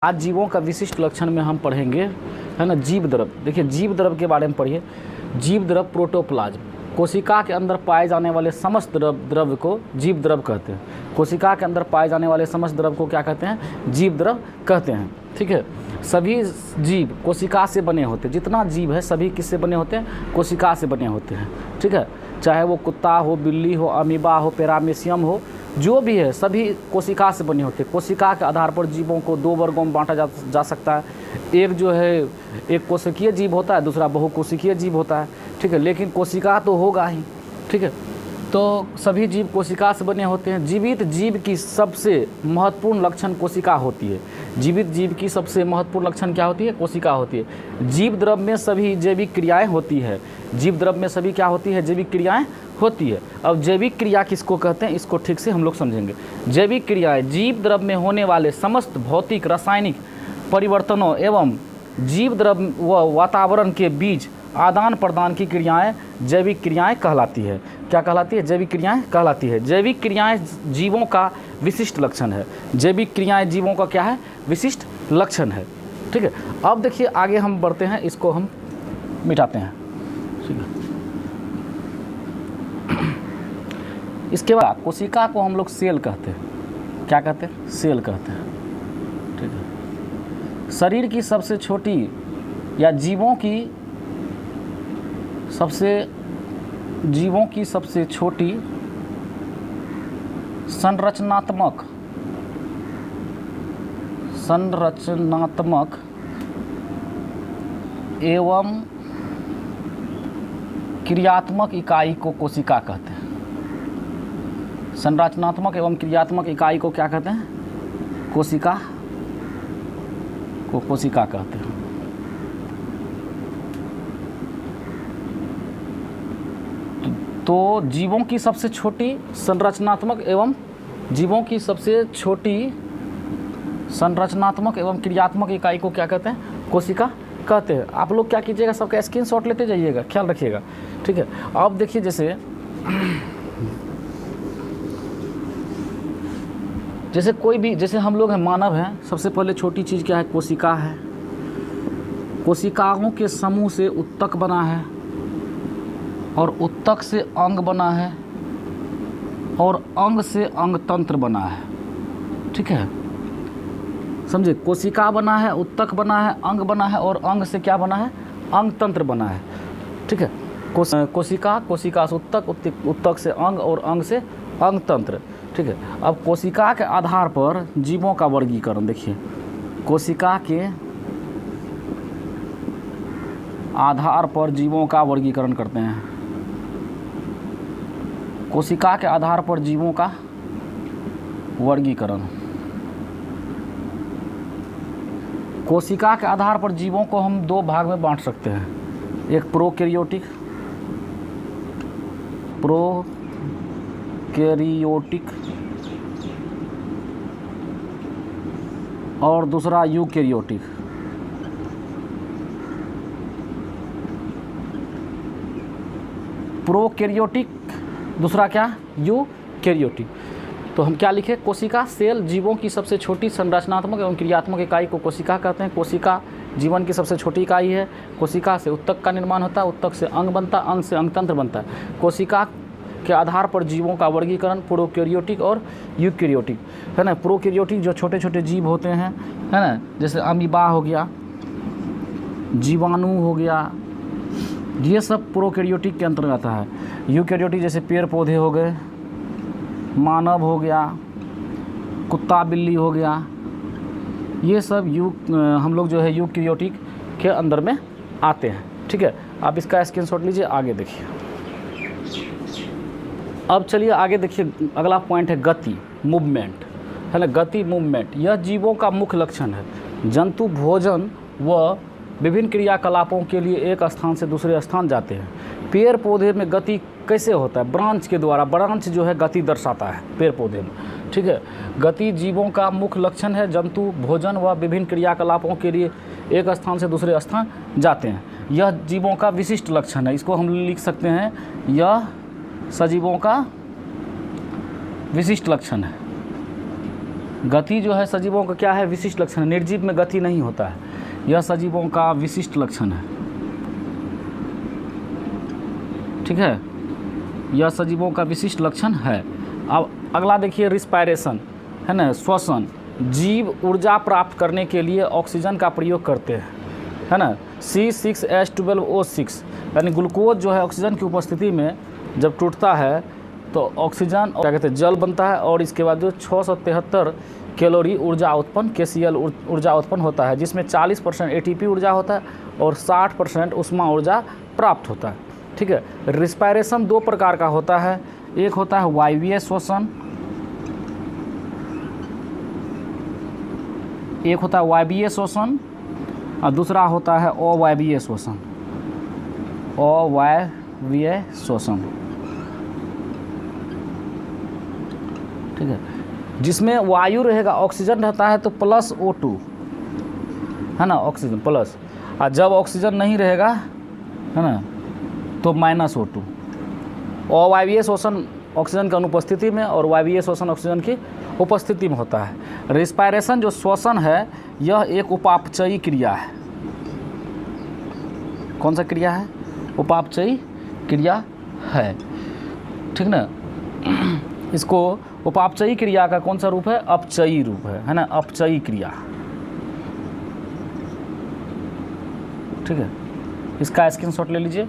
आज जीवों का विशिष्ट लक्षण में हम पढ़ेंगे, है ना, जीव द्रव। देखिए जीव द्रव के बारे में पढ़िए। जीव द्रव प्रोटोप्लाज्म, कोशिका के अंदर पाए जाने वाले समस्त द्रव्य को जीव द्रव कहते हैं। कोशिका के अंदर पाए जाने वाले समस्त द्रव को क्या कहते हैं? जीव द्रव कहते हैं। ठीक है, सभी जीव कोशिका से बने होते हैं। जितना जीव है सभी किससे बने होते हैं? कोशिका से बने होते हैं। ठीक है, चाहे वो कुत्ता हो, बिल्ली हो, अमीबा हो, पैरामीशियम हो, जो भी है सभी कोशिका से बने होते हैं। कोशिका के आधार पर जीवों को दो वर्गों में बांटा जा सकता है। एक जो है एक कोशिकीय जीव होता है, दूसरा बहुकोशिकीय जीव होता है। ठीक है, लेकिन कोशिका तो होगा ही। ठीक है, तो सभी जीव कोशिका से बने होते हैं। जीवित जीव की सबसे महत्वपूर्ण लक्षण कोशिका होती है। जीवित जीव की सबसे महत्वपूर्ण लक्षण क्या होती है? कोशिका होती है। जीव द्रव में सभी जैविक क्रियाएं होती है। जीव द्रव में सभी क्या होती है? जैविक क्रियाएं होती है। अब जैविक क्रिया किसको कहते हैं, इसको ठीक से हम लोग समझेंगे। जैविक क्रियाएं जीव द्रव में होने वाले समस्त भौतिक रासायनिक परिवर्तनों एवं जीव द्रव व वातावरण के बीच आदान प्रदान की क्रियाएं जैविक क्रियाएं कहलाती है। क्या कहलाती है? जैविक क्रियाएं कहलाती है। जैविक क्रियाएं जीवों का विशिष्ट लक्षण है। जैविक क्रियाएं जीवों का क्या है? विशिष्ट लक्षण है। ठीक है, अब देखिए आगे हम बढ़ते हैं, इसको हम मिटाते हैं। ठीक है, इसके बाद कोशिका को हम लोग सेल कहते हैं। क्या कहते हैं? सेल कहते हैं। ठीक है, शरीर की सबसे छोटी या जीवों की सबसे छोटी संरचनात्मक एवं क्रियात्मक इकाई को कोशिका कहते हैं। संरचनात्मक एवं क्रियात्मक इकाई को क्या कहते हैं? कोशिका को कोशिका कहते हैं। तो जीवों की सबसे छोटी संरचनात्मक एवं क्रियात्मक इकाई को क्या कहते हैं? कोशिका कहते हैं। आप लोग क्या कीजिएगा, सबका स्क्रीनशॉट लेते जाइएगा, ख्याल रखिएगा। ठीक है, अब देखिए जैसे कोई भी, जैसे हम लोग हैं, मानव हैं, सबसे पहले छोटी चीज़ क्या है? कोशिका है। कोशिकाओं के समूह से उत्तक बना है और उत्तक से अंग बना है और अंग से अंग तंत्र बना है। ठीक है, समझे? कोशिका बना है, उत्तक बना है, अंग बना है और अंग से क्या बना है? अंग तंत्र बना है। ठीक है, कोशिका से उत्तक, उत्तक से अंग और अंग से अंग तंत्र। ठीक है, अब कोशिका के आधार पर जीवों का वर्गीकरण देखिए। कोशिका के आधार पर जीवों का वर्गीकरण करते हैं। कोशिका के आधार पर जीवों का वर्गीकरण। कोशिका के आधार पर जीवों को हम दो भाग में बांट सकते हैं। एक प्रोकैरियोटिक और दूसरा यूकैरियोटिक। प्रोकैरियोटिक, दूसरा क्या? यूकैरियोटिक। तो हम क्या लिखे? कोशिका सेल जीवों की सबसे छोटी संरचनात्मक एवं क्रियात्मक इकाई को कोशिका कहते हैं। कोशिका जीवन की सबसे छोटी इकाई है। कोशिका से उत्तक का निर्माण होता है, उत्तक से अंग बनता है, अंग से अंगतंत्र बनता है। कोशिका के आधार पर जीवों का वर्गीकरण प्रोकैरियोटिक और यूकैरियोटिक, है ना। प्रोकैरियोटिक जो छोटे छोटे जीव होते हैं, है ना, जैसे अमीबा हो गया, जीवाणु हो गया, ये सब प्रोकैरियोटिक के अंतर्गत आता है। यूकैरियोटिक जैसे पेड़ पौधे हो गए, मानव हो गया, कुत्ता बिल्ली हो गया, ये सब हम लोग जो है यूकैरियोटिक के अंदर में आते हैं। ठीक है, आप इसका स्क्रीनशॉट लीजिए, आगे देखिए। अब चलिए आगे देखिए, अगला पॉइंट है गति, मूवमेंट, है ना। गति, मूवमेंट, यह जीवों का मुख्य लक्षण है। जंतु भोजन व विभिन्न क्रियाकलापों के लिए एक स्थान से दूसरे स्थान जाते हैं। पेड़ पौधे में गति कैसे होता है? ब्रांच के द्वारा। ब्रांच जो है गति दर्शाता है पेड़ पौधे में। ठीक है, गति जीवों का मुख्य लक्षण है। जंतु भोजन व विभिन्न क्रियाकलापों के लिए एक स्थान से दूसरे स्थान जाते हैं। यह जीवों का विशिष्ट लक्षण है। इसको हम लिख सकते हैं, यह सजीवों का विशिष्ट लक्षण है। गति जो है सजीवों का क्या है, विशिष्ट लक्षण है। निर्जीव में गति नहीं होता है, यह सजीवों का विशिष्ट लक्षण है। ठीक है, यह सजीवों का विशिष्ट लक्षण है। अब अगला देखिए रिस्पायरेशन, है ना, श्वसन। जीव ऊर्जा प्राप्त करने के लिए ऑक्सीजन का प्रयोग करते हैं, है ना। C6H12O6 यानी ग्लूकोज जो है ऑक्सीजन की उपस्थिति में जब टूटता है तो ऑक्सीजन क्या कहते हैं, जल बनता है, और इसके बाद जो 673 कैलोरी ऊर्जा उत्पन्न KCl ऊर्जा उत्पन्न होता है, जिसमें 40% ATP ऊर्जा होता है और 60% ऊष्मा ऊर्जा प्राप्त होता है। ठीक है, रिस्पायरेशन दो प्रकार का होता है, एक होता है वायवीय श्वसन, एक होता है वायवीय श्वसन और दूसरा होता है अवायवीय श्वसन। अवायवीय श्वसन, ठीक है, जिसमें वायु रहेगा, ऑक्सीजन रहता है तो प्लस O2, है ना, ऑक्सीजन प्लस, और जब ऑक्सीजन नहीं रहेगा, है ना, तो माइनस O2। अवायवीय श्वसन ऑक्सीजन की अनुपस्थिति में और वायवीय श्वसन ऑक्सीजन की उपस्थिति में होता है। रिस्पायरेशन जो श्वसन है यह एक उपापचयी क्रिया है। कौन सा क्रिया है, उपापचयी क्रिया है। ठीक ना, इसको उपापचयी क्रिया का कौन सा रूप है, अपचयी रूप है ना, अपचयी क्रिया। ठीक है, इसका स्क्रीनशॉट ले लीजिए।